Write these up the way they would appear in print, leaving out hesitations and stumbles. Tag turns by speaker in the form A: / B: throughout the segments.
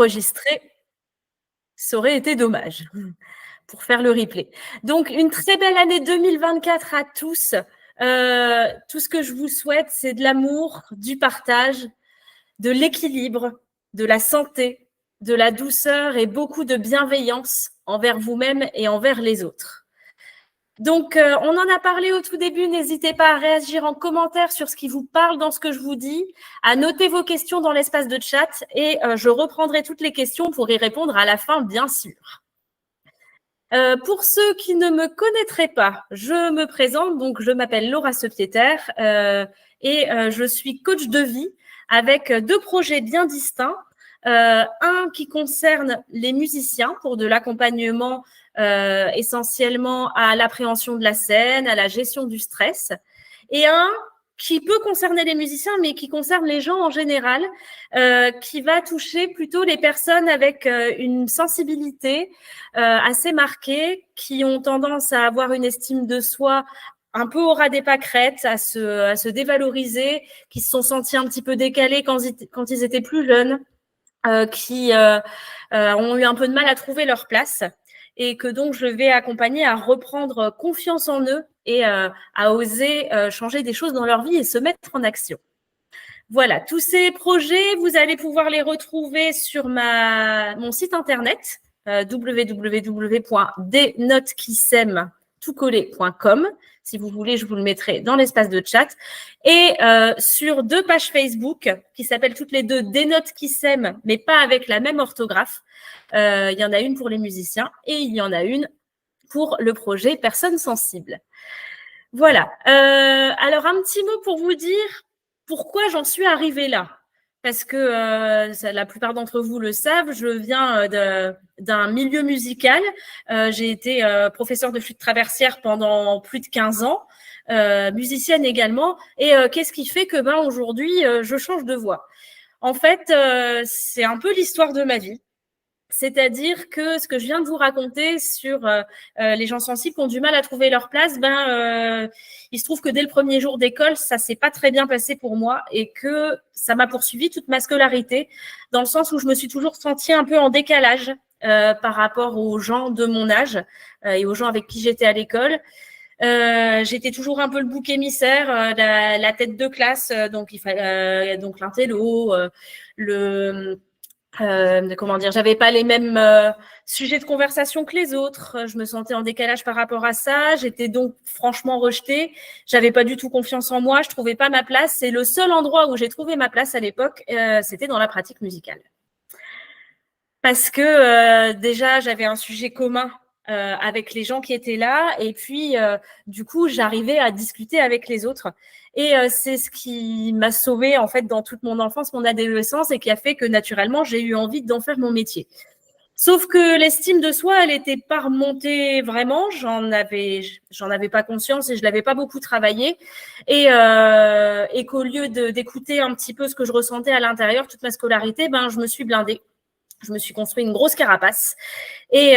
A: Enregistré, ça aurait été dommage pour faire le replay. Donc, une très belle année 2024 à tous. Tout ce que je vous souhaite, c'est de l'amour, du partage, de l'équilibre, de la santé, de la douceur et beaucoup de bienveillance envers vous-même et envers les autres. Donc, on en a parlé au tout début. N'hésitez pas à réagir en commentaire sur ce qui vous parle dans ce que je vous dis, à noter vos questions dans l'espace de chat et je reprendrai toutes les questions pour y répondre à la fin, bien sûr. Pour ceux qui ne me connaîtraient pas, je me présente. Donc, je m'appelle Laura Sepieter et je suis coach de vie avec deux projets bien distincts. Un qui concerne les musiciens pour de l'accompagnement essentiellement à l'appréhension de la scène, à la gestion du stress, et un qui peut concerner les musiciens, mais qui concerne les gens en général, qui va toucher plutôt les personnes avec une sensibilité assez marquée, qui ont tendance à avoir une estime de soi un peu au ras des pâquerettes, à se dévaloriser, qui se sont sentis un petit peu décalés quand ils étaient plus jeunes, qui ont eu un peu de mal à trouver leur place et que donc je vais accompagner à reprendre confiance en eux et à oser changer des choses dans leur vie et se mettre en action. Voilà, tous ces projets, vous allez pouvoir les retrouver sur mon site internet www.denotequissaiment.com. Si vous voulez, je vous le mettrai dans l'espace de chat. Et sur deux pages Facebook qui s'appellent toutes les deux Des notes qui s'aiment, mais pas avec la même orthographe. Il y en a une pour les musiciens et il y en a une pour le projet Personnes sensibles. Voilà. Alors, un petit mot pour vous dire pourquoi j'en suis arrivée là. Parce que la plupart d'entre vous le savent, je viens d'un milieu musical. J'ai été professeure de flûte traversière pendant plus de 15 ans, musicienne également. Et qu'est-ce qui fait que aujourd'hui, je change de voix? En fait, c'est un peu l'histoire de ma vie. C'est-à-dire que ce que je viens de vous raconter sur les gens sensibles qui ont du mal à trouver leur place, il se trouve que dès le premier jour d'école, ça s'est pas très bien passé pour moi et que ça m'a poursuivi toute ma scolarité, dans le sens où je me suis toujours sentie un peu en décalage par rapport aux gens de mon âge et aux gens avec qui j'étais à l'école. J'étais toujours un peu le bouc émissaire, la tête de classe, donc il fallait donc l'intello, j'avais pas les mêmes sujets de conversation que les autres. Je me sentais en décalage par rapport à ça. J'étais donc franchement rejetée. J'avais pas du tout confiance en moi. Je trouvais pas ma place. Et le seul endroit où j'ai trouvé ma place à l'époque, c'était dans la pratique musicale. Parce que déjà, j'avais un sujet commun avec les gens qui étaient là. Et puis, du coup, j'arrivais à discuter avec les autres. Et c'est ce qui m'a sauvée, en fait, dans toute mon enfance, mon adolescence, et qui a fait que, naturellement, j'ai eu envie d'en faire mon métier. Sauf que l'estime de soi, elle n'était pas remontée vraiment. J'en avais pas conscience et je l'avais pas beaucoup travaillé. Et qu'au lieu d'écouter un petit peu ce que je ressentais à l'intérieur, toute ma scolarité, je me suis blindée. Je me suis construit une grosse carapace et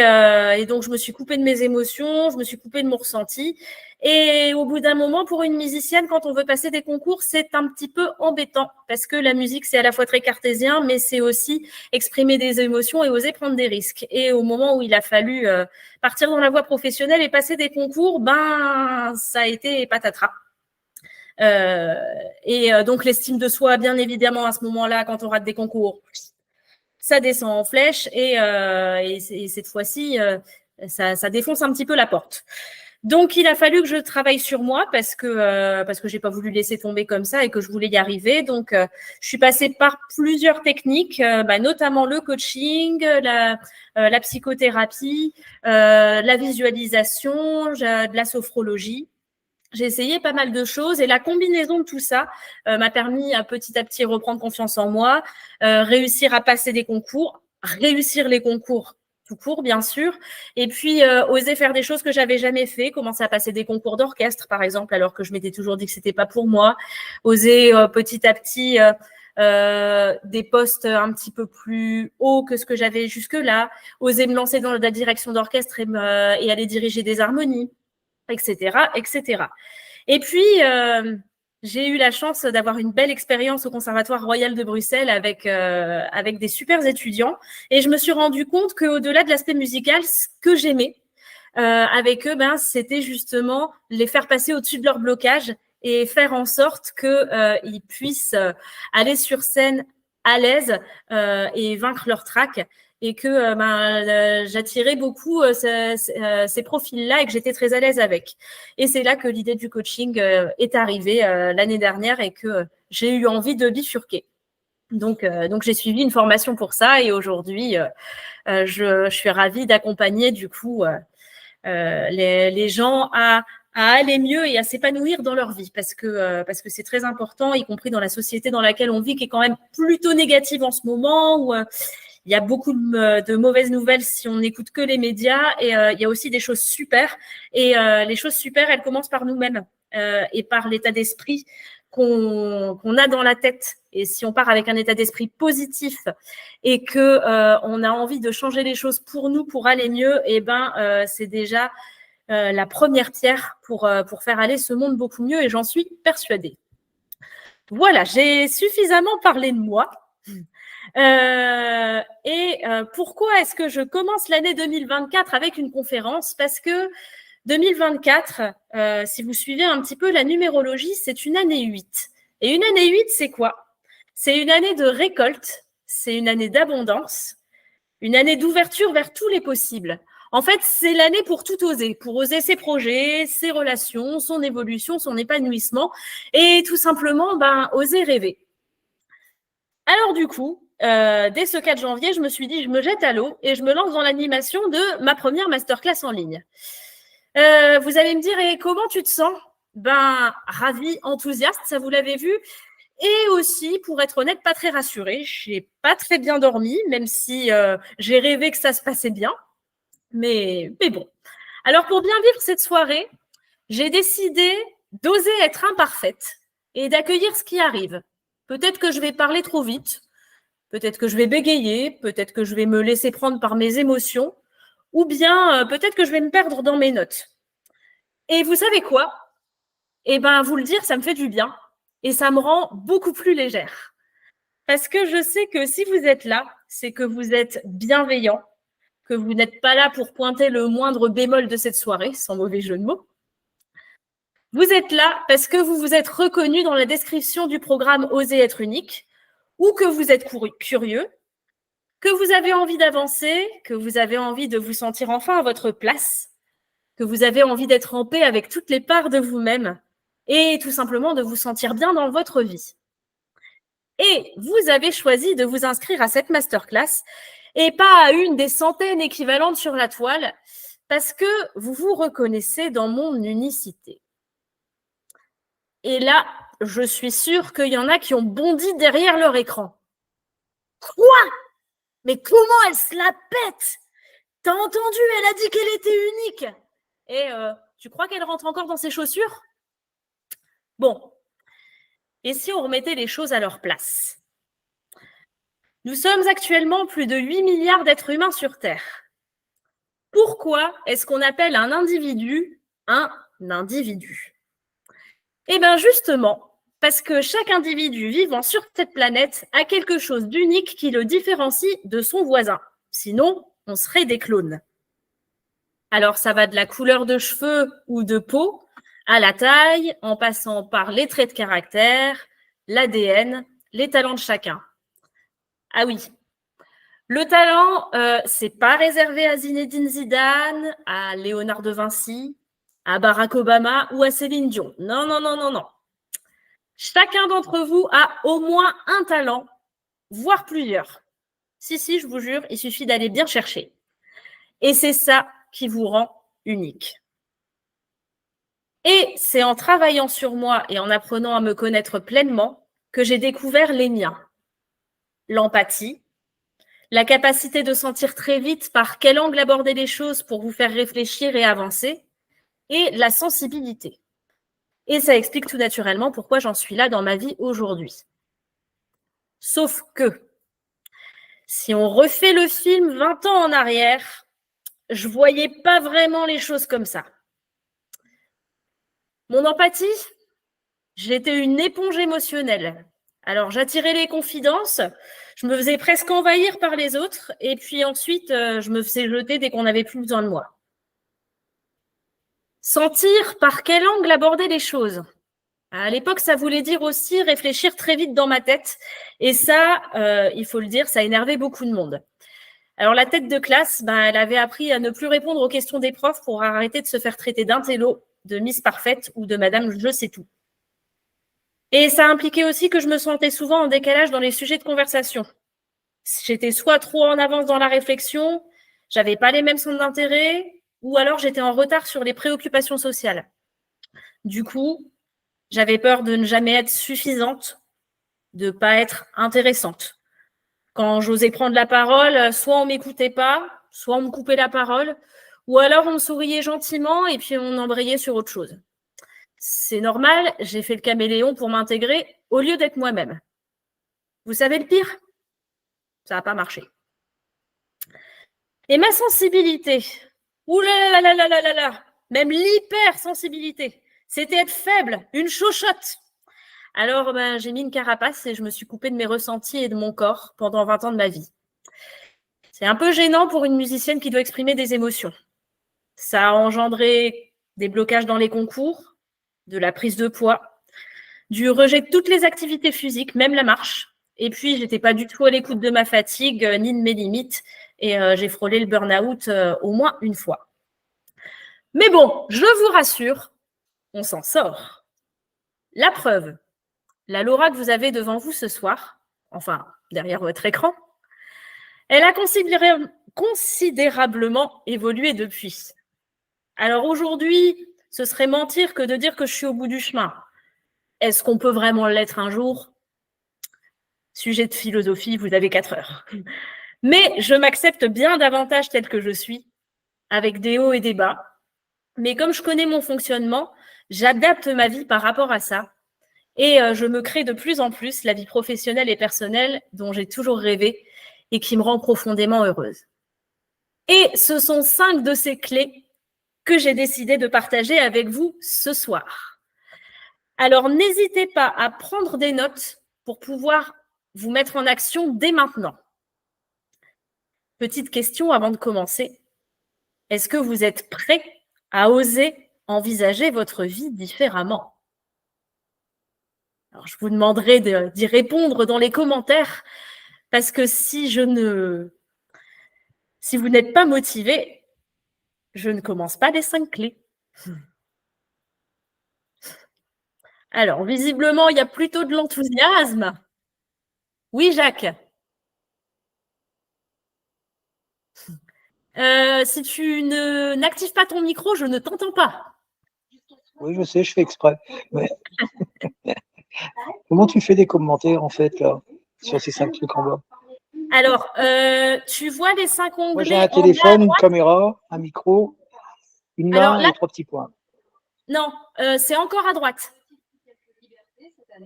A: donc je me suis coupée de mes émotions, je me suis coupée de mon ressenti. Et au bout d'un moment, pour une musicienne, quand on veut passer des concours, c'est un petit peu embêtant parce que la musique, c'est à la fois très cartésien, mais c'est aussi exprimer des émotions et oser prendre des risques. Et au moment où il a fallu partir dans la voie professionnelle et passer des concours, ça a été patatras. Donc l'estime de soi, bien évidemment, à ce moment-là, quand on rate des concours, ça descend en flèche et cette fois-ci, ça défonce un petit peu la porte. Donc, il a fallu que je travaille sur moi parce que j'ai pas voulu laisser tomber comme ça et que je voulais y arriver. Donc, je suis passée par plusieurs techniques, notamment le coaching, la psychothérapie, la visualisation, de la sophrologie. J'ai essayé pas mal de choses et la combinaison de tout ça m'a permis à petit reprendre confiance en moi, réussir à passer des concours, réussir les concours tout court, bien sûr, et puis oser faire des choses que j'avais jamais fait, commencer à passer des concours d'orchestre, par exemple, alors que je m'étais toujours dit que c'était pas pour moi, oser petit à petit des postes un petit peu plus hauts que ce que j'avais jusque-là, oser me lancer dans la direction d'orchestre et aller diriger des harmonies, etc., etc. Et puis, J'ai eu la chance d'avoir une belle expérience au Conservatoire royal de Bruxelles avec des super étudiants. Et je me suis rendu compte qu'au-delà de l'aspect musical, ce que j'aimais avec eux, c'était justement les faire passer au-dessus de leur blocage et faire en sorte qu'ils puissent aller sur scène à l'aise et vaincre leur trac. Et que j'attirais beaucoup ces profils-là et que j'étais très à l'aise avec. Et c'est là que l'idée du coaching est arrivée l'année dernière et que j'ai eu envie de bifurquer. Donc j'ai suivi une formation pour ça et aujourd'hui, je suis ravie d'accompagner du coup les gens à aller mieux et à s'épanouir dans leur vie parce que c'est très important, y compris dans la société dans laquelle on vit, qui est quand même plutôt négative en ce moment, où il y a beaucoup de mauvaises nouvelles si on n'écoute que les médias et il y a aussi des choses super. Et les choses super, elles commencent par nous-mêmes et par l'état d'esprit qu'on a dans la tête. Et si on part avec un état d'esprit positif et que on a envie de changer les choses pour nous, pour aller mieux, et c'est déjà la première pierre pour faire aller ce monde beaucoup mieux et j'en suis persuadée. Voilà, j'ai suffisamment parlé de moi. Pourquoi est-ce que je commence l'année 2024 avec une conférence? Parce que 2024, si vous suivez un petit peu la numérologie, c'est une année 8. Et une année 8, c'est quoi? C'est une année de récolte, c'est une année d'abondance, une année d'ouverture vers tous les possibles. En fait, c'est l'année pour tout oser, pour oser ses projets, ses relations, son évolution, son épanouissement et tout simplement oser rêver. Alors du coup, dès ce 4 janvier, je me suis dit, je me jette à l'eau et je me lance dans l'animation de ma première masterclass en ligne. Vous allez me dire, et comment tu te sens? Ravie, enthousiaste, ça vous l'avez vu. Et aussi, pour être honnête, pas très rassurée. J'ai pas très bien dormi, même si j'ai rêvé que ça se passait bien. Mais bon. Alors, pour bien vivre cette soirée, j'ai décidé d'oser être imparfaite et d'accueillir ce qui arrive. Peut-être que je vais parler trop vite, peut-être que je vais bégayer, peut-être que je vais me laisser prendre par mes émotions, ou bien peut-être que je vais me perdre dans mes notes. Et vous savez quoi? Vous le dire, ça me fait du bien et ça me rend beaucoup plus légère. Parce que je sais que si vous êtes là, c'est que vous êtes bienveillant, que vous n'êtes pas là pour pointer le moindre bémol de cette soirée, sans mauvais jeu de mots. Vous êtes là parce que vous vous êtes reconnu dans la description du programme Oser être unique, ou que vous êtes curieux, que vous avez envie d'avancer, que vous avez envie de vous sentir enfin à votre place, que vous avez envie d'être en paix avec toutes les parts de vous-même et tout simplement de vous sentir bien dans votre vie. Et vous avez choisi de vous inscrire à cette masterclass et pas à une des centaines équivalentes sur la toile parce que vous vous reconnaissez dans mon unicité. Et là, je suis sûre qu'il y en a qui ont bondi derrière leur écran. Quoi? Mais comment elle se la pète? T'as entendu? Elle a dit qu'elle était unique. Et tu crois qu'elle rentre encore dans ses chaussures? Bon. Et si on remettait les choses à leur place? Nous sommes actuellement plus de 8 milliards d'êtres humains sur Terre. Pourquoi est-ce qu'on appelle un individu un individu? Eh bien justement, parce que chaque individu vivant sur cette planète a quelque chose d'unique qui le différencie de son voisin. Sinon, on serait des clones. Alors ça va de la couleur de cheveux ou de peau à la taille, en passant par les traits de caractère, l'ADN, les talents de chacun. Ah oui, le talent, c'est pas réservé à Zinedine Zidane, à Léonard de Vinci, à Barack Obama ou à Céline Dion. Non, non, non, non, non. Chacun d'entre vous a au moins un talent, voire plusieurs. Si, je vous jure, il suffit d'aller bien chercher. Et c'est ça qui vous rend unique. Et c'est en travaillant sur moi et en apprenant à me connaître pleinement que j'ai découvert les miens. L'empathie, la capacité de sentir très vite par quel angle aborder les choses pour vous faire réfléchir et avancer, et la sensibilité. Et ça explique tout naturellement pourquoi j'en suis là dans ma vie aujourd'hui. Sauf que, si on refait le film 20 ans en arrière, je voyais pas vraiment les choses comme ça. Mon empathie, J'étais une éponge émotionnelle. Alors, j'attirais les confidences, je me faisais presque envahir par les autres, et puis ensuite, je me faisais jeter dès qu'on n'avait plus besoin de moi. Sentir par quel angle aborder les choses. À l'époque, ça voulait dire aussi réfléchir très vite dans ma tête. Et ça, il faut le dire, ça énervait beaucoup de monde. Alors, la tête de classe, elle avait appris à ne plus répondre aux questions des profs pour arrêter de se faire traiter d'intello, de Miss Parfaite ou de Madame Je sais tout. Et ça impliquait aussi que je me sentais souvent en décalage dans les sujets de conversation. J'étais soit trop en avance dans la réflexion, j'avais pas les mêmes centres d'intérêt, ou alors j'étais en retard sur les préoccupations sociales. Du coup, j'avais peur de ne jamais être suffisante, de ne pas être intéressante. Quand j'osais prendre la parole, soit on m'écoutait pas, soit on me coupait la parole, ou alors on me souriait gentiment et puis on embrayait sur autre chose. C'est normal, j'ai fait le caméléon pour m'intégrer au lieu d'être moi-même. Vous savez le pire? Ça n'a pas marché. Et ma sensibilité, même l'hypersensibilité, c'était être faible, une chochotte. Alors, j'ai mis une carapace et je me suis coupée de mes ressentis et de mon corps pendant 20 ans de ma vie. C'est un peu gênant pour une musicienne qui doit exprimer des émotions. Ça a engendré des blocages dans les concours, de la prise de poids, du rejet de toutes les activités physiques, même la marche. Et puis, j'étais pas du tout à l'écoute de ma fatigue, ni de mes limites. Et j'ai frôlé le burn-out au moins une fois. Mais bon, je vous rassure, on s'en sort. La preuve, la Laura que vous avez devant vous ce soir, enfin, derrière votre écran, elle a considérablement évolué depuis. Alors aujourd'hui, ce serait mentir que de dire que je suis au bout du chemin. Est-ce qu'on peut vraiment l'être un jour? Sujet de philosophie, vous avez 4 heures. Mais je m'accepte bien davantage telle que je suis, avec des hauts et des bas. Mais comme je connais mon fonctionnement, j'adapte ma vie par rapport à ça. Et je me crée de plus en plus la vie professionnelle et personnelle dont j'ai toujours rêvé et qui me rend profondément heureuse. Et ce sont 5 de ces clés que j'ai décidé de partager avec vous ce soir. Alors, n'hésitez pas à prendre des notes pour pouvoir vous mettre en action dès maintenant. Petite question avant de commencer. Est-ce que vous êtes prêt à oser envisager votre vie différemment? Alors, je vous demanderai d'y répondre dans les commentaires parce que si vous n'êtes pas motivé, je ne commence pas les 5 clés. Alors, visiblement, il y a plutôt de l'enthousiasme. Oui, Jacques. Si tu n'actives pas ton micro, je ne t'entends pas.
B: Oui, je sais, je fais exprès. Ouais. Comment tu fais des commentaires, en fait, là, sur ces 5 trucs en bas?
A: Alors, tu vois les 5 onglets.
B: Moi, j'ai un téléphone, une caméra, un micro, une main et 3 petits points.
A: Non, c'est encore à droite.
B: Il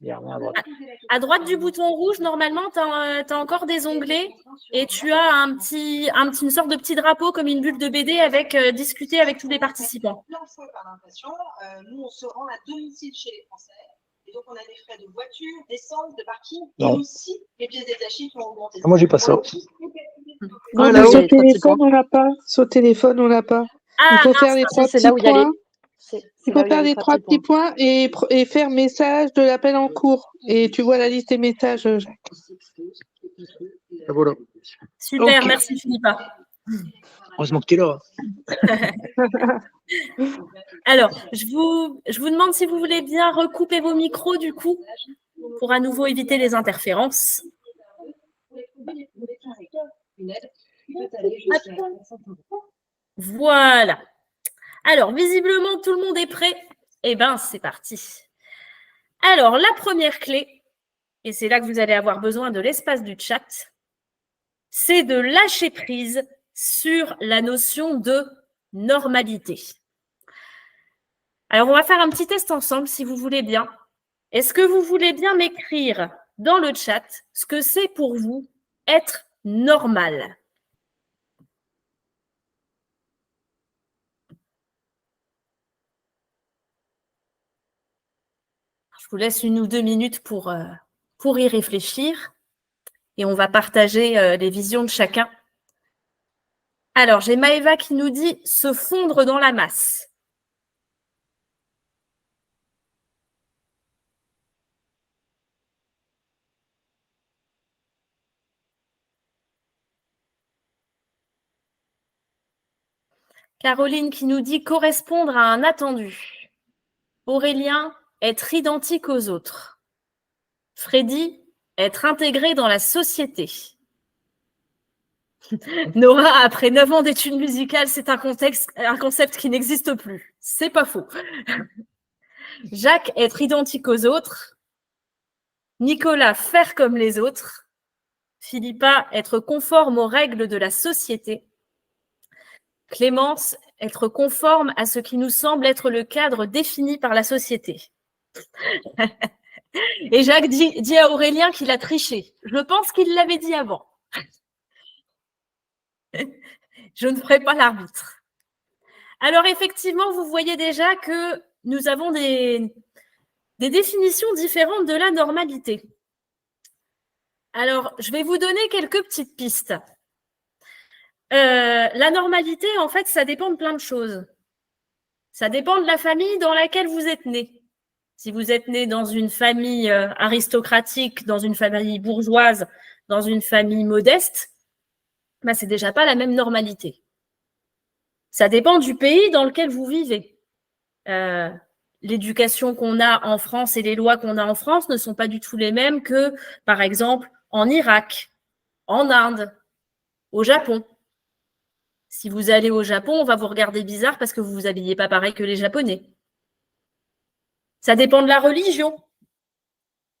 B: n'y a rien à droite.
A: À droite du bouton rouge, normalement, tu as encore des onglets et tu as une sorte de petit drapeau comme une bulle de BD avec discuter avec tous les participants.
C: Nous, on se rend à domicile chez les Français. Et donc, on a des frais de voiture, d'essence, de parking,
B: non.
C: Et aussi les pièces détachées qui ont augmenté.
B: Moi, j'ai pas ça.
D: Non, mais sur téléphone, on l'a pas. Sur téléphone, on l'a pas. Il faut faire les 3 petits points. Il faut faire les 3 petits points et faire message de l'appel en cours. Et tu vois la liste des messages, Jacques.
B: Ah, voilà.
A: Super, okay. Merci Philippa.
B: Heureusement que tu es là.
A: Alors, je vous demande si vous voulez bien recouper vos micros du coup, pour à nouveau éviter les interférences. Voilà. Alors, visiblement, tout le monde est prêt. Eh bien, c'est parti. Alors, la première clé, et c'est là que vous allez avoir besoin de l'espace du chat, c'est de lâcher prise sur la notion de normalité. Alors, on va faire un petit test ensemble, si vous voulez bien. Est-ce que vous voulez bien m'écrire dans le chat ce que c'est pour vous être normal ? vous laisse 1 ou 2 minutes pour y réfléchir et on va partager les visions de chacun. Alors, j'ai Maëva qui nous dit « se fondre dans la masse ». Caroline qui nous dit « correspondre à un attendu ». Aurélien, être identique aux autres. Freddy, être intégré dans la société. Nora, après 9 ans d'études musicales, c'est un concept qui n'existe plus. C'est pas faux. Jacques, être identique aux autres. Nicolas, faire comme les autres. Philippa, être conforme aux règles de la société. Clémence, être conforme à ce qui nous semble être le cadre défini par la société. Et Jacques dit à Aurélien qu'il a triché. Je pense qu'il l'avait dit avant. Je ne ferai pas l'arbitre. Alors effectivement, vous voyez déjà que nous avons des définitions différentes de la normalité. Alors, je vais vous donner quelques petites pistes. La normalité, en fait, ça dépend de plein de choses. Ça dépend de la famille dans laquelle vous êtes né. Si vous êtes né dans une famille aristocratique, dans une famille bourgeoise, dans une famille modeste, ben, c'est déjà pas la même normalité. Ça dépend du pays dans lequel vous vivez. L'éducation qu'on a en France et les lois qu'on a en France ne sont pas du tout les mêmes que, par exemple, en Irak, en Inde, au Japon. Si vous allez au Japon, on va vous regarder bizarre parce que vous ne vous habillez pas pareil que les Japonais. Ça dépend de la religion.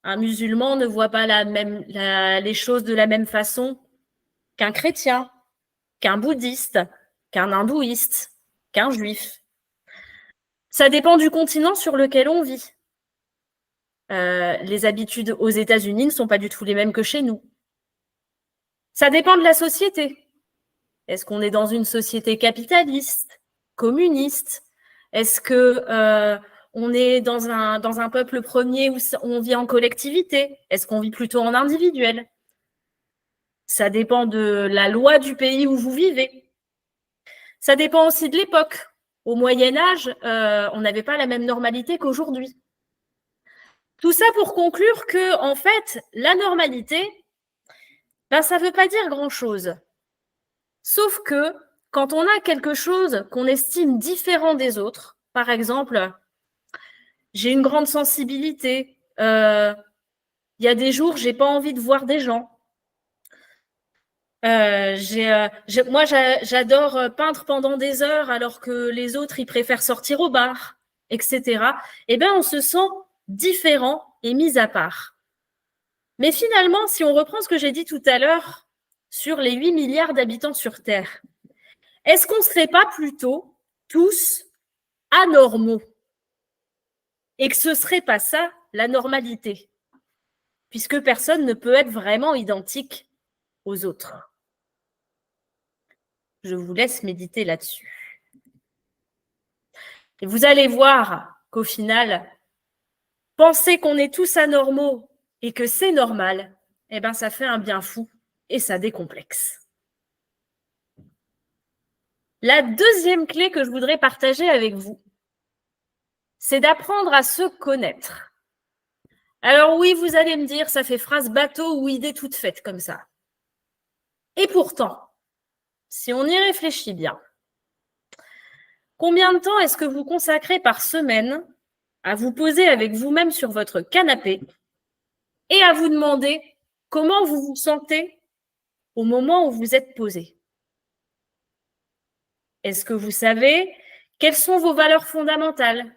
A: Un musulman ne voit pas les choses de la même façon qu'un chrétien, qu'un bouddhiste, qu'un hindouiste, qu'un juif. Ça dépend du continent sur lequel on vit. Les habitudes aux États-Unis ne sont pas du tout les mêmes que chez nous. Ça dépend de la société. Est-ce qu'on est dans une société capitaliste, communiste? Est-ce que on est dans un peuple premier où on vit en collectivité? Est-ce qu'on vit plutôt en individuel? Ça dépend de la loi du pays où vous vivez. Ça dépend aussi de l'époque. Au Moyen-Âge, on n'avait pas la même normalité qu'aujourd'hui. Tout ça pour conclure que, en fait, la normalité, ben, ça ne veut pas dire grand-chose. Sauf que quand on a quelque chose qu'on estime différent des autres, par exemple, j'ai une grande sensibilité, il y a des jours, je n'ai pas envie de voir des gens. Moi, j'adore peindre pendant des heures alors que les autres, ils préfèrent sortir au bar, etc. Eh bien, on se sent différent et mis à part. Mais finalement, si on reprend ce que j'ai dit tout à l'heure sur les 8 milliards d'habitants sur Terre, est-ce qu'on ne serait pas plutôt tous anormaux? Et que ce ne serait pas ça la normalité, puisque personne ne peut être vraiment identique aux autres. Je vous laisse méditer là-dessus. Et vous allez voir qu'au final, penser qu'on est tous anormaux et que c'est normal, eh ben, ça fait un bien fou et ça décomplexe. La deuxième clé que je voudrais partager avec vous, c'est d'apprendre à se connaître. Alors oui, vous allez me dire, ça fait phrase bateau ou idée toute faite comme ça. Et pourtant, si on y réfléchit bien, combien de temps est-ce que vous consacrez par semaine à vous poser avec vous-même sur votre canapé et à vous demander comment vous vous sentez au moment où vous êtes posé? Est-ce que vous savez quelles sont vos valeurs fondamentales,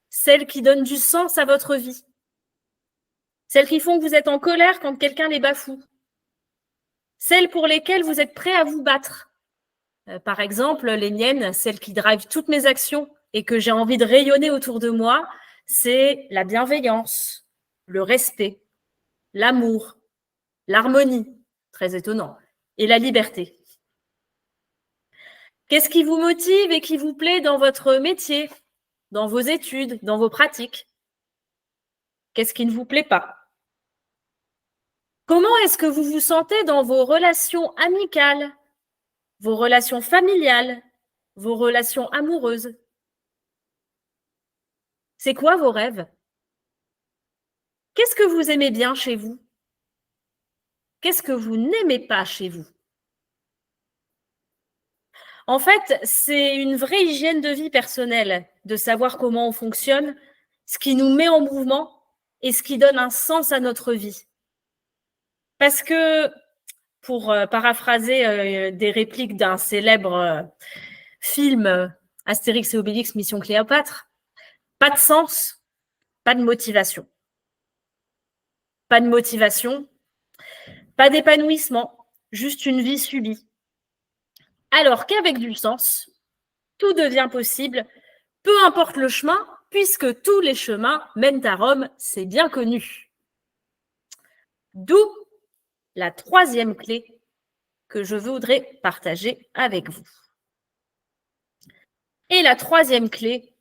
A: celles qui donnent du sens à votre vie, celles qui font que vous êtes en colère quand quelqu'un les bafoue, celles pour lesquelles vous êtes prêt à vous battre? Par exemple, les miennes, celles qui drivent toutes mes actions et que j'ai envie de rayonner autour de moi, c'est la bienveillance, le respect, l'amour, l'harmonie, très étonnant, et la liberté. Qu'est-ce qui vous motive et qui vous plaît dans votre métier, dans vos études, dans vos pratiques? Qu'est-ce qui ne vous plaît pas? Comment est-ce que vous vous sentez dans vos relations amicales, vos relations familiales, vos relations amoureuses? C'est quoi vos rêves? Qu'est-ce que vous aimez bien chez vous? Qu'est-ce que vous n'aimez pas chez vous? En fait, c'est une vraie hygiène de vie personnelle, de savoir comment on fonctionne, ce qui nous met en mouvement et ce qui donne un sens à notre vie. Parce que, pour paraphraser des répliques d'un célèbre film Astérix et Obélix, Mission Cléopâtre, pas de sens, pas de motivation. Pas de motivation, pas d'épanouissement, juste une vie subie. Alors qu'avec du sens, tout devient possible, peu importe le chemin, puisque tous les chemins mènent à Rome, c'est bien connu. D'où la troisième clé que je voudrais partager avec vous. Et la troisième clé,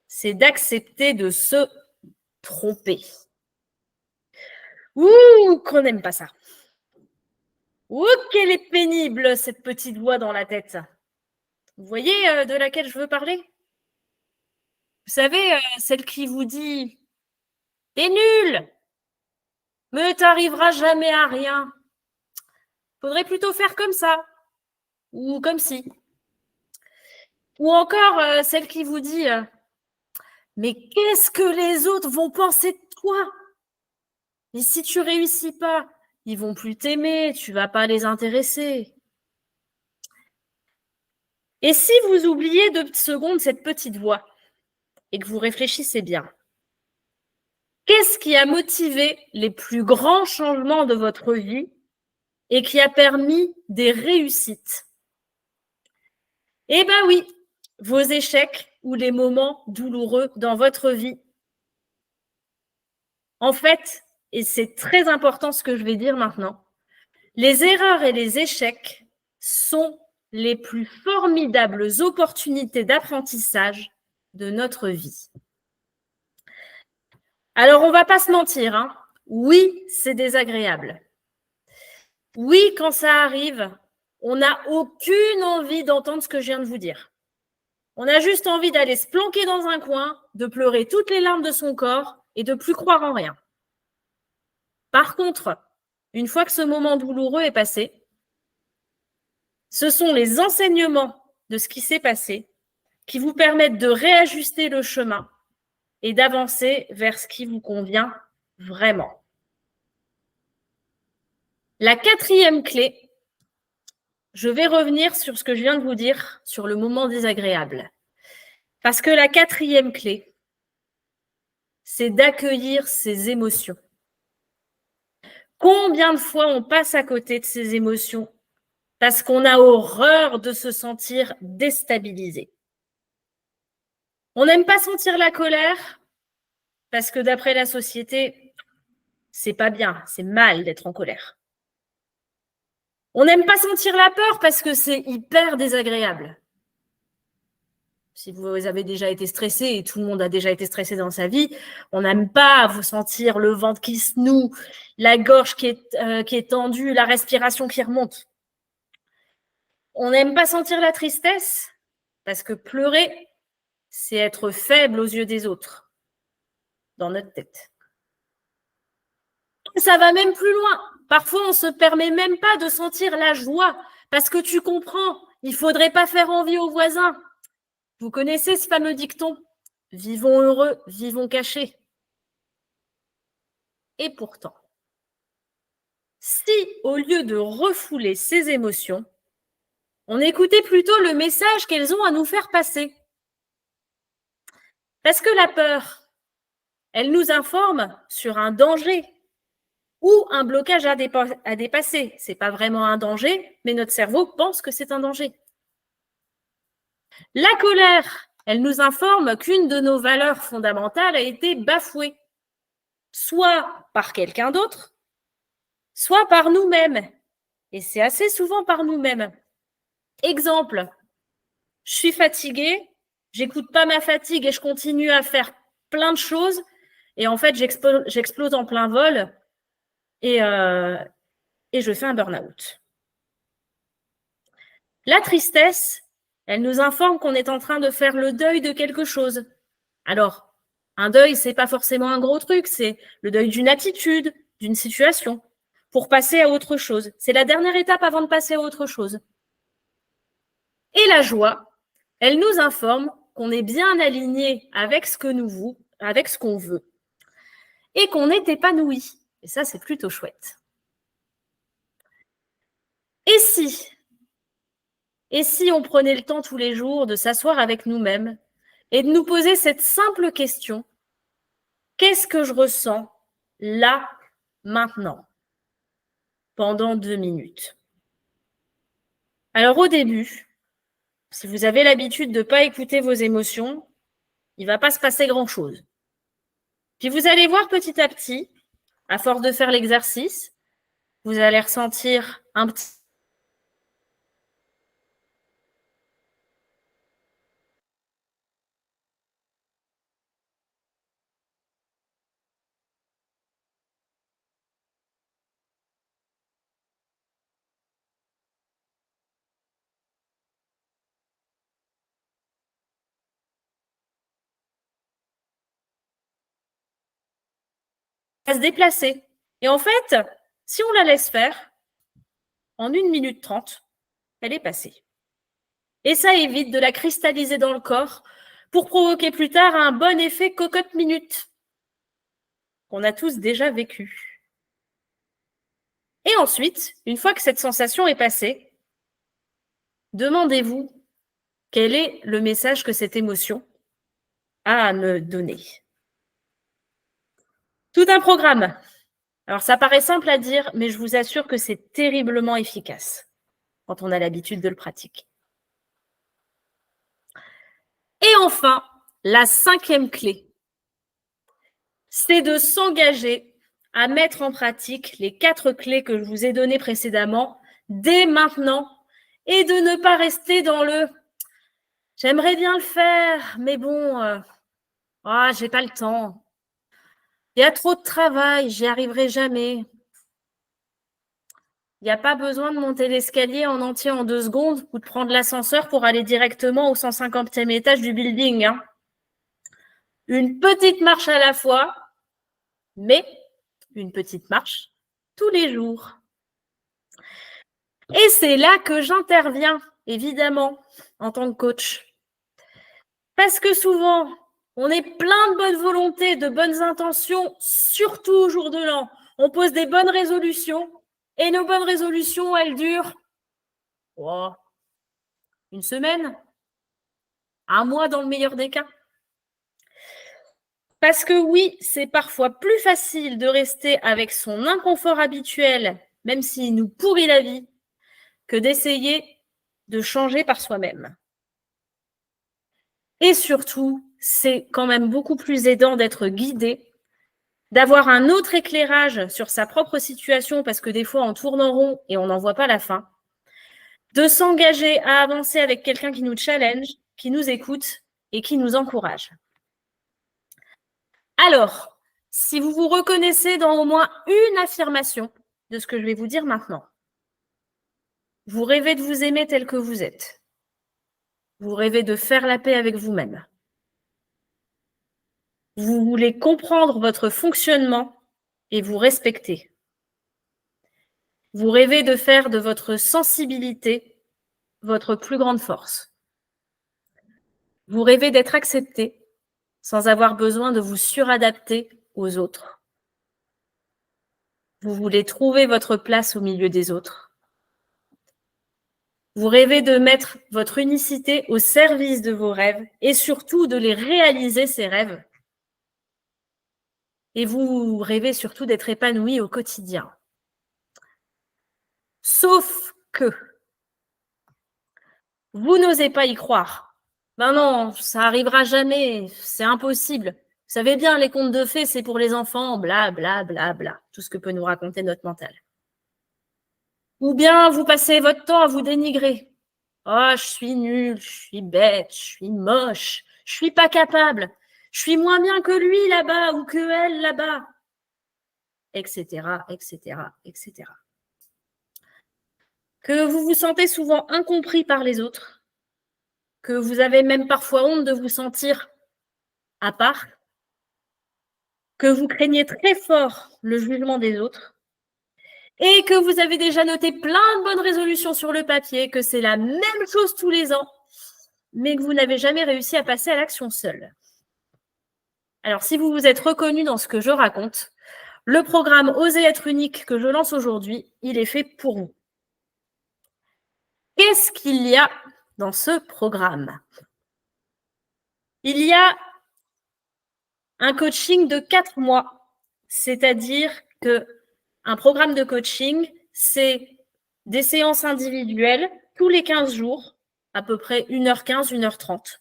A: c'est d'accepter de se tromper. Ouh, qu'on n'aime pas ça. Ouh, qu'elle est pénible, cette petite voix dans la tête. Vous voyez de laquelle je veux parler? Vous savez, celle qui vous dit « T'es nul, mais t'arriveras jamais à rien. Faudrait plutôt faire comme ça, ou comme ci. » Ou encore celle qui vous dit « Mais qu'est-ce que les autres vont penser de toi? Et si tu réussis pas, ils vont plus t'aimer, tu vas pas les intéresser. » Et si vous oubliez 2 secondes cette petite voix et que vous réfléchissez bien, qu'est-ce qui a motivé les plus grands changements de votre vie et qui a permis des réussites? Eh bien oui, vos échecs ou les moments douloureux dans votre vie. En fait, et c'est très important ce que je vais dire maintenant, les erreurs et les échecs sont les plus formidables opportunités d'apprentissage de notre vie. Alors, on ne va pas se mentir, hein. Oui, c'est désagréable. Oui, quand ça arrive, on n'a aucune envie d'entendre ce que je viens de vous dire. On a juste envie d'aller se planquer dans un coin, de pleurer toutes les larmes de son corps et de plus croire en rien. Par contre, une fois que ce moment douloureux est passé, ce sont les enseignements de ce qui s'est passé qui vous permettent de réajuster le chemin et d'avancer vers ce qui vous convient vraiment. La quatrième clé, je vais revenir sur ce que je viens de vous dire sur le moment désagréable. Parce que la quatrième clé, c'est d'accueillir ses émotions. Combien de fois on passe à côté de ses émotions parce qu'on a horreur de se sentir déstabilisé. On n'aime pas sentir la colère parce que d'après la société, c'est pas bien, c'est mal d'être en colère. On n'aime pas sentir la peur parce que c'est hyper désagréable. Si vous avez déjà été stressé, et tout le monde a déjà été stressé dans sa vie, on n'aime pas vous sentir le ventre qui se noue, la gorge qui est tendue, la respiration qui remonte. On n'aime pas sentir la tristesse parce que pleurer, c'est être faible aux yeux des autres, dans notre tête. Ça va même plus loin. Parfois, on ne se permet même pas de sentir la joie parce que tu comprends, il ne faudrait pas faire envie aux voisins. Vous connaissez ce fameux dicton « Vivons heureux, vivons cachés ». Et pourtant, si au lieu de refouler ces émotions, on écoutait plutôt le message qu'elles ont à nous faire passer. Parce que la peur, elle nous informe sur un danger ou un blocage à dépasser. Ce n'est pas vraiment un danger, mais notre cerveau pense que c'est un danger. La colère, elle nous informe qu'une de nos valeurs fondamentales a été bafouée, soit par quelqu'un d'autre, soit par nous-mêmes. Et c'est assez souvent par nous-mêmes. Exemple, je suis fatiguée, j'écoute pas ma fatigue et je continue à faire plein de choses. Et en fait, j'explose en plein vol et je fais un burn-out. La tristesse, elle nous informe qu'on est en train de faire le deuil de quelque chose. Alors, un deuil, c'est pas forcément un gros truc, c'est le deuil d'une attitude, d'une situation, pour passer à autre chose. C'est la dernière étape avant de passer à autre chose. Et la joie, elle nous informe qu'on est bien aligné avec ce qu'on veut, et qu'on est épanoui. Et ça, c'est plutôt chouette. Et si on prenait le temps tous les jours de s'asseoir avec nous-mêmes et de nous poser cette simple question, qu'est-ce que je ressens là, maintenant, pendant 2 minutes? Alors au début, si vous avez l'habitude de ne pas écouter vos émotions, il ne va pas se passer grand-chose. Puis vous allez voir petit à petit, à force de faire l'exercice, vous allez ressentir un petit à se déplacer. Et en fait, si on la laisse faire, en 1 minute 30, elle est passée. Et ça évite de la cristalliser dans le corps pour provoquer plus tard un bon effet cocotte-minute qu'on a tous déjà vécu. Et ensuite, une fois que cette sensation est passée, demandez-vous quel est le message que cette émotion a à me donner. Tout un programme. Alors, ça paraît simple à dire, mais je vous assure que c'est terriblement efficace quand on a l'habitude de le pratiquer. Et enfin, la 5e clé, c'est de s'engager à mettre en pratique les 4 clés que je vous ai données précédemment dès maintenant et de ne pas rester dans le « j'aimerais bien le faire, mais bon, j'ai pas le temps. Il y a trop de travail, j'y arriverai jamais. » Il n'y a pas besoin de monter l'escalier en entier en 2 secondes ou de prendre l'ascenseur pour aller directement au 150e étage du building. Hein. Une petite marche à la fois, mais une petite marche tous les jours. Et c'est là que j'interviens, évidemment, en tant que coach. Parce que souvent, on est plein de bonne volonté, de bonnes intentions, surtout au jour de l'an. On pose des bonnes résolutions et nos bonnes résolutions, elles durent 1 semaine, 1 mois dans le meilleur des cas. Parce que oui, c'est parfois plus facile de rester avec son inconfort habituel, même s'il nous pourrit la vie, que d'essayer de changer par soi-même. Et surtout, c'est quand même beaucoup plus aidant d'être guidé, d'avoir un autre éclairage sur sa propre situation, parce que des fois, on tourne en rond et on n'en voit pas la fin, de s'engager à avancer avec quelqu'un qui nous challenge, qui nous écoute et qui nous encourage. Alors, si vous vous reconnaissez dans au moins une affirmation de ce que je vais vous dire maintenant, vous rêvez de vous aimer tel que vous êtes. Vous rêvez de faire la paix avec vous-même. Vous voulez comprendre votre fonctionnement et vous respecter. Vous rêvez de faire de votre sensibilité votre plus grande force. Vous rêvez d'être accepté sans avoir besoin de vous suradapter aux autres. Vous voulez trouver votre place au milieu des autres. Vous rêvez de mettre votre unicité au service de vos rêves et surtout de les réaliser, ces rêves. Et vous rêvez surtout d'être épanoui au quotidien. Sauf que vous n'osez pas y croire. Ben non, ça arrivera jamais, c'est impossible. Vous savez bien, les contes de fées, c'est pour les enfants, bla, bla, bla, bla. Tout ce que peut nous raconter notre mental. Ou bien vous passez votre temps à vous dénigrer. Oh, je suis nulle, je suis bête, je suis moche, je suis pas capable, Je suis moins bien que lui là-bas ou que elle là-bas, etc., etc., etc. Que vous vous sentez souvent incompris par les autres, que vous avez même parfois honte de vous sentir à part, que vous craignez très fort le jugement des autres, et que vous avez déjà noté plein de bonnes résolutions sur le papier, que c'est la même chose tous les ans, mais que vous n'avez jamais réussi à passer à l'action seul. Alors, si vous vous êtes reconnu dans ce que je raconte, le programme Osez être unique que je lance aujourd'hui, il est fait pour vous. Qu'est-ce qu'il y a dans ce programme? Il y a un coaching de 4 mois, c'est-à-dire qu'un programme de coaching, c'est des séances individuelles tous les 15 jours, à peu près 1h15, 1h30,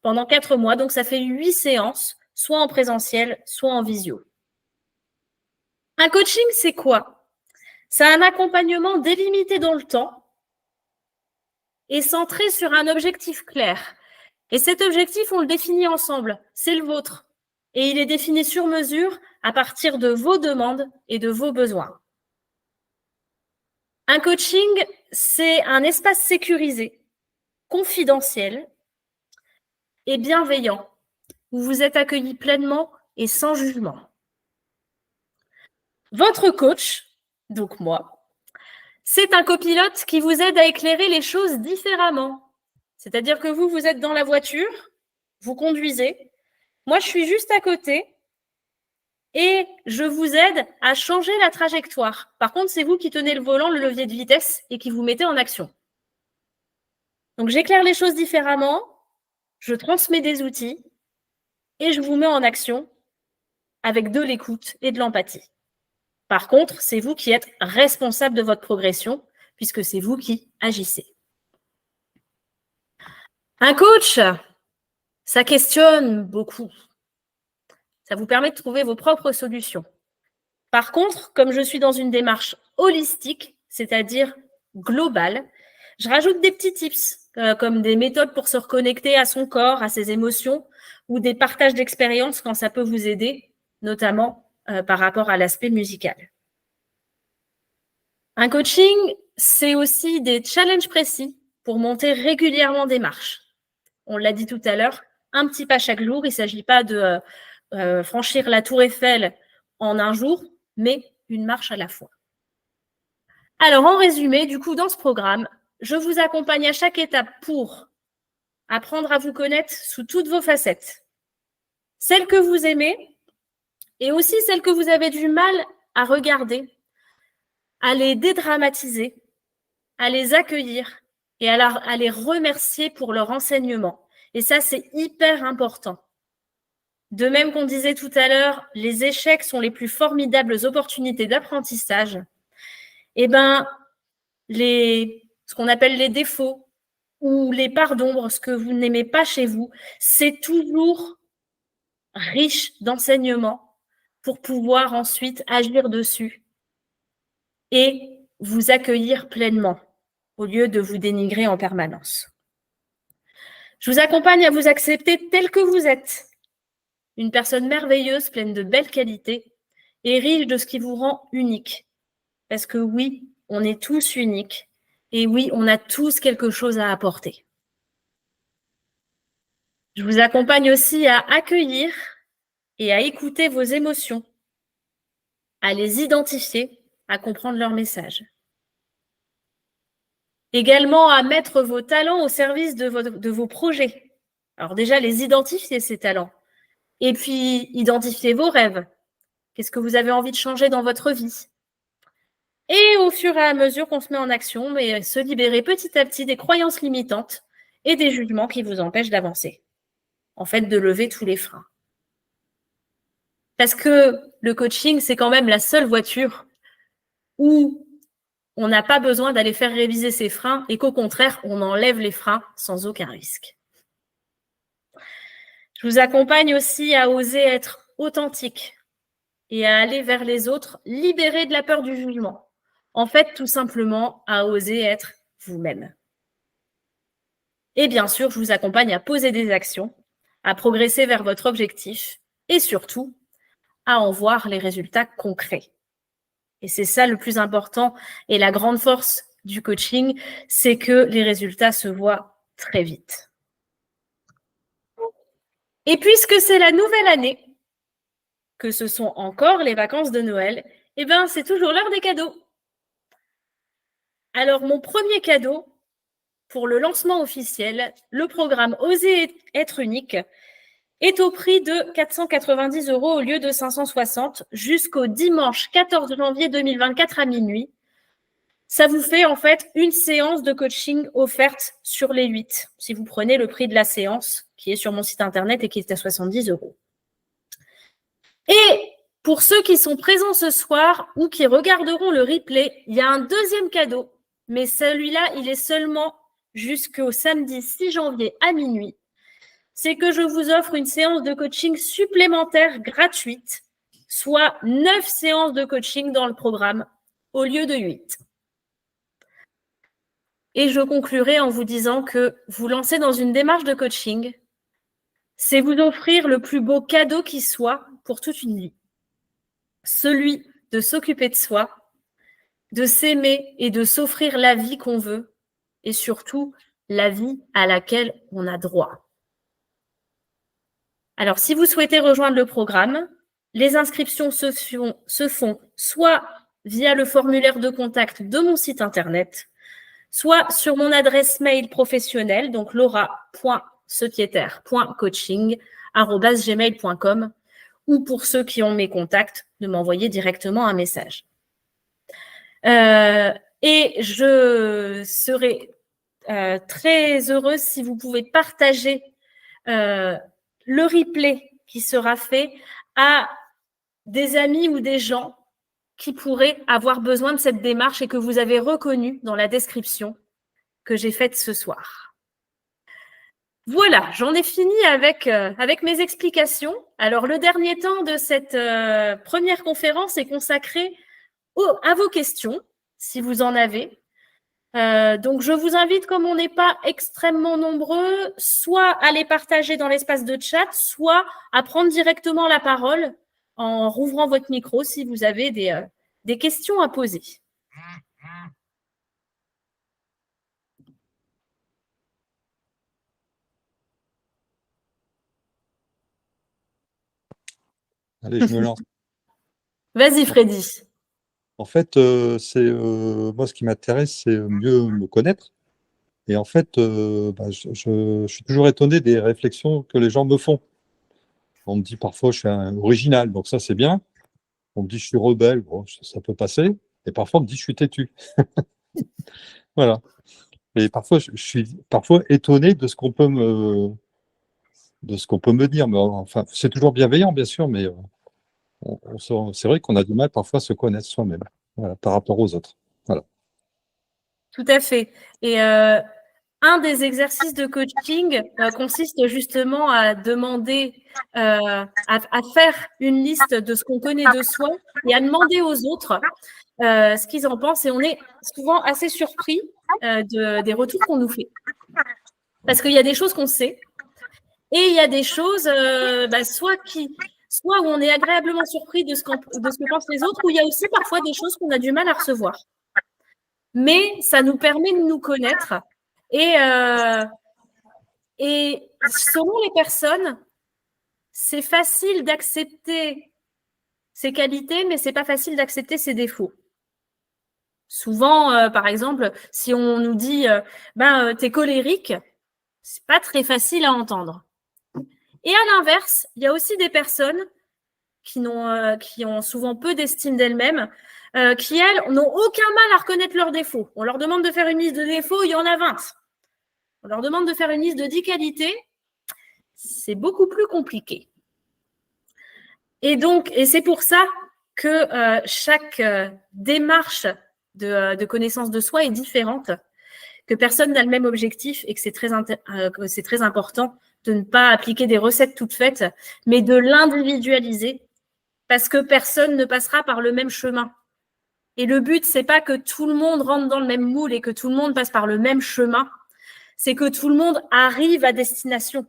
A: pendant 4 mois. Donc, ça fait 8 séances, soit en présentiel, soit en visio. Un coaching, c'est quoi? C'est un accompagnement délimité dans le temps et centré sur un objectif clair. Et cet objectif, on le définit ensemble. C'est le vôtre. Et il est défini sur mesure à partir de vos demandes et de vos besoins. Un coaching, c'est un espace sécurisé, confidentiel et bienveillant, où vous êtes accueillis pleinement et sans jugement. Votre coach, donc moi, c'est un copilote qui vous aide à éclairer les choses différemment. C'est-à-dire que vous êtes dans la voiture, vous conduisez, moi je suis juste à côté et je vous aide à changer la trajectoire. Par contre, c'est vous qui tenez le volant, le levier de vitesse et qui vous mettez en action. Donc j'éclaire les choses différemment, je transmets des outils et je vous mets en action avec de l'écoute et de l'empathie. Par contre, c'est vous qui êtes responsable de votre progression puisque c'est vous qui agissez. Un coach, ça questionne beaucoup. Ça vous permet de trouver vos propres solutions. Par contre, comme je suis dans une démarche holistique, c'est-à-dire globale, je rajoute des petits tips, comme des méthodes pour se reconnecter à son corps, à ses émotions, ou des partages d'expériences quand ça peut vous aider, notamment par rapport à l'aspect musical. Un coaching, c'est aussi des challenges précis pour monter régulièrement des marches. On l'a dit tout à l'heure, un petit pas chaque jour. Il ne s'agit pas de franchir la tour Eiffel en un jour, mais une marche à la fois. Alors, en résumé, du coup, dans ce programme, je vous accompagne à chaque étape pour apprendre à vous connaître sous toutes vos facettes. Celles que vous aimez et aussi celles que vous avez du mal à regarder, à les dédramatiser, à les accueillir et à les remercier pour leur enseignement. Et ça, c'est hyper important. De même qu'on disait tout à l'heure, les échecs sont les plus formidables opportunités d'apprentissage. Eh bien, ce qu'on appelle les défauts ou les parts d'ombre, ce que vous n'aimez pas chez vous, c'est toujours riche d'enseignements pour pouvoir ensuite agir dessus et vous accueillir pleinement au lieu de vous dénigrer en permanence. Je vous accompagne à vous accepter tel que vous êtes, une personne merveilleuse, pleine de belles qualités et riche de ce qui vous rend unique. Parce que oui, on est tous uniques et oui, on a tous quelque chose à apporter. Je vous accompagne aussi à accueillir et à écouter vos émotions, à les identifier, à comprendre leur message. Également à mettre vos talents au service de vos projets. Alors déjà, les identifier, ces talents. Et puis, identifier vos rêves. Qu'est-ce que vous avez envie de changer dans votre vie? Et au fur et à mesure qu'on se met en action, mais se libérer petit à petit des croyances limitantes et des jugements qui vous empêchent d'avancer. En fait, de lever tous les freins. Parce que le coaching, c'est quand même la seule voiture où on n'a pas besoin d'aller faire réviser ses freins et qu'au contraire, on enlève les freins sans aucun risque. Je vous accompagne aussi à oser être authentique et à aller vers les autres, libérés de la peur du jugement. En fait, tout simplement, à oser être vous-même. Et bien sûr, je vous accompagne à poser des actions, à progresser vers votre objectif et surtout à en voir les résultats concrets. Et c'est ça le plus important et la grande force du coaching, c'est que les résultats se voient très vite. Et puisque c'est la nouvelle année, que ce sont encore les vacances de Noël, eh bien, c'est toujours l'heure des cadeaux. Alors, mon premier cadeau, pour le lancement officiel, le programme Oser être unique est au prix de 490 € au lieu de 560 jusqu'au dimanche 14 janvier 2024 à minuit. Ça vous fait en fait une séance de coaching offerte sur les 8, si vous prenez le prix de la séance qui est sur mon site internet et qui est à 70 €. Et pour ceux qui sont présents ce soir ou qui regarderont le replay, il y a un deuxième cadeau, mais celui-là, il est seulement jusqu'au samedi 6 janvier à minuit. C'est que je vous offre une séance de coaching supplémentaire gratuite, soit 9 séances de coaching dans le programme au lieu de 8. Et je conclurai en vous disant que vous lancer dans une démarche de coaching, c'est vous offrir le plus beau cadeau qui soit pour toute une vie. Celui de s'occuper de soi, de s'aimer et de s'offrir la vie qu'on veut et surtout la vie à laquelle on a droit. Alors, si vous souhaitez rejoindre le programme, les inscriptions se font soit via le formulaire de contact de mon site internet, soit sur mon adresse mail professionnelle, donc laura.secrétaire.coaching@gmail.com, ou pour ceux qui ont mes contacts, de m'envoyer directement un message. Et je serai très heureuse si vous pouvez partager le replay qui sera fait à des amis ou des gens qui pourraient avoir besoin de cette démarche et que vous avez reconnu dans la description que j'ai faite ce soir. Voilà, j'en ai fini avec mes explications. Alors, le dernier temps de cette première conférence est consacré à vos questions, si vous en avez. Donc, je vous invite, comme on n'est pas extrêmement nombreux, soit à les partager dans l'espace de chat, soit à prendre directement la parole en rouvrant votre micro si vous avez des questions à poser.
E: Allez, je me lance.
A: Vas-y, Freddy.
E: En fait, moi, ce qui m'intéresse, c'est mieux me connaître. Et en fait, je suis toujours étonné des réflexions que les gens me font. On me dit parfois je suis original, donc ça c'est bien. On me dit je suis rebelle, bon, ça peut passer. Et parfois on me dit je suis têtu. Voilà. Et parfois je suis étonné de ce qu'on peut me dire. Mais enfin, c'est toujours bienveillant, bien sûr, mais c'est vrai qu'on a du mal parfois à se connaître soi-même, voilà, par rapport aux autres. Voilà.
A: Tout à fait. Et un des exercices de coaching consiste justement à demander, à faire une liste de ce qu'on connaît de soi et à demander aux autres ce qu'ils en pensent. Et on est souvent assez surpris des retours qu'on nous fait. Parce qu'il y a des choses qu'on sait et il y a des choses soit où on est agréablement surpris de ce que pensent les autres, ou il y a aussi parfois des choses qu'on a du mal à recevoir. Mais ça nous permet de nous connaître et selon les personnes, c'est facile d'accepter ses qualités, mais c'est pas facile d'accepter ses défauts. Souvent, par exemple, si on nous dit t'es colérique, c'est pas très facile à entendre. Et à l'inverse, il y a aussi des personnes qui ont souvent peu d'estime d'elles-mêmes, qui, elles, n'ont aucun mal à reconnaître leurs défauts. On leur demande de faire une liste de défauts, il y en a 20. On leur demande de faire une liste de 10 qualités, c'est beaucoup plus compliqué. Et c'est pour ça que chaque démarche de connaissance de soi est différente, que personne n'a le même objectif et que c'est très important de ne pas appliquer des recettes toutes faites, mais de l'individualiser, parce que personne ne passera par le même chemin. Et le but, c'est pas que tout le monde rentre dans le même moule et que tout le monde passe par le même chemin, c'est que tout le monde arrive à destination.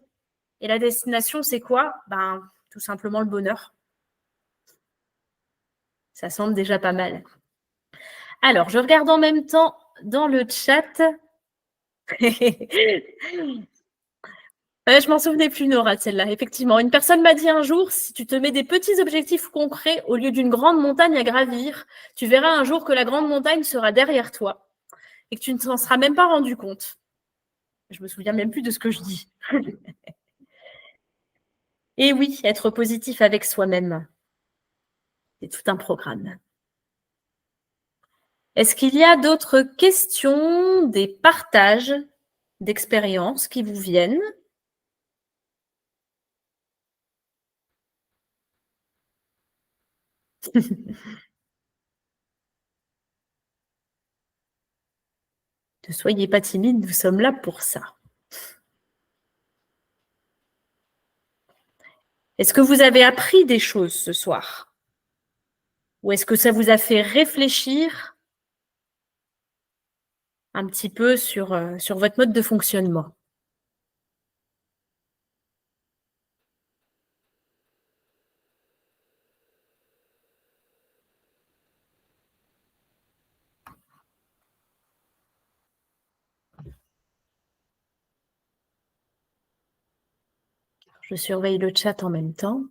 A: Et la destination, c'est quoi? Ben, tout simplement le bonheur. Ça semble déjà pas mal. Alors, je regarde en même temps dans le chat. Je m'en souvenais plus, Nora, de celle-là. Effectivement, une personne m'a dit un jour, si tu te mets des petits objectifs concrets au lieu d'une grande montagne à gravir, tu verras un jour que la grande montagne sera derrière toi et que tu ne t'en seras même pas rendu compte. Je me souviens même plus de ce que je dis. Et oui, être positif avec soi-même, c'est tout un programme. Est-ce qu'il y a d'autres questions, des partages d'expériences qui vous viennent? Ne soyez pas timide, nous sommes là pour ça. Est-ce que vous avez appris des choses ce soir? Ou est-ce que ça vous a fait réfléchir un petit peu sur votre mode de fonctionnement? Je surveille le chat en même temps.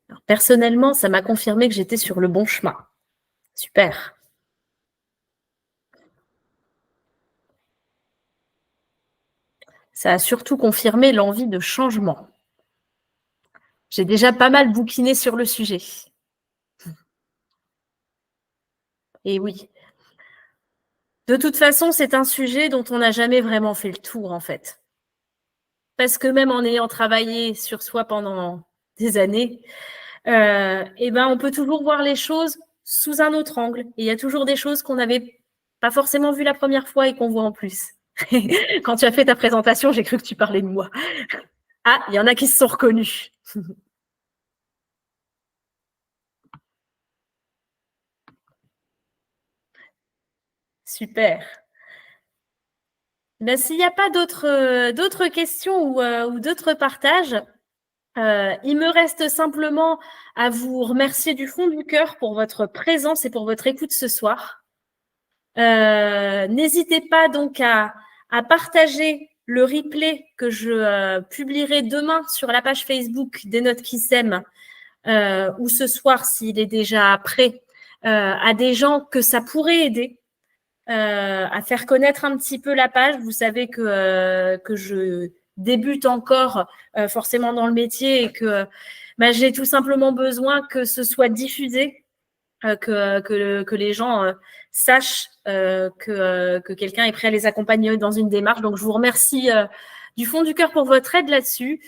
A: Alors, personnellement, ça m'a confirmé que j'étais sur le bon chemin. Super. Ça a surtout confirmé l'envie de changement. J'ai déjà pas mal bouquiné sur le sujet. Et oui. De toute façon, c'est un sujet dont on n'a jamais vraiment fait le tour, en fait. Parce que même en ayant travaillé sur soi pendant des années, on peut toujours voir les choses sous un autre angle. Et il y a toujours des choses qu'on n'avait pas forcément vues la première fois et qu'on voit en plus. Quand tu as fait ta présentation, j'ai cru que tu parlais de moi. Ah, il y en a qui se sont reconnus. Super. Ben, s'il n'y a pas d'autres questions ou d'autres partages, il me reste simplement à vous remercier du fond du cœur pour votre présence et pour votre écoute ce soir. N'hésitez pas donc à partager le replay que je publierai demain sur la page Facebook des Notes qui s'aiment ou ce soir s'il est déjà prêt à des gens que ça pourrait aider à faire connaître un petit peu la page. Vous savez que je débute encore forcément dans le métier et que j'ai tout simplement besoin que ce soit diffusé, que les gens sachent que quelqu'un est prêt à les accompagner dans une démarche. Donc, je vous remercie du fond du cœur pour votre aide là-dessus.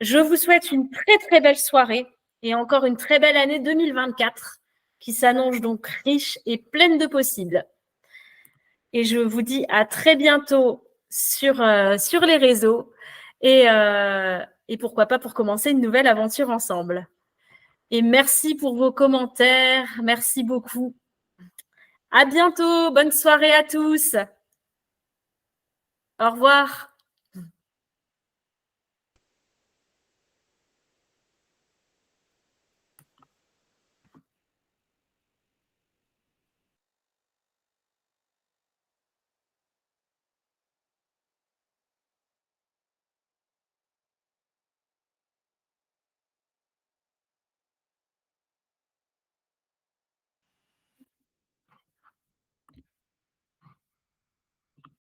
A: Je vous souhaite une très, très belle soirée et encore une très belle année 2024 qui s'annonce donc riche et pleine de possibles. Et je vous dis à très bientôt sur les réseaux et pourquoi pas pour commencer une nouvelle aventure ensemble. Et merci pour vos commentaires. Merci beaucoup. À bientôt. Bonne soirée à tous. Au revoir.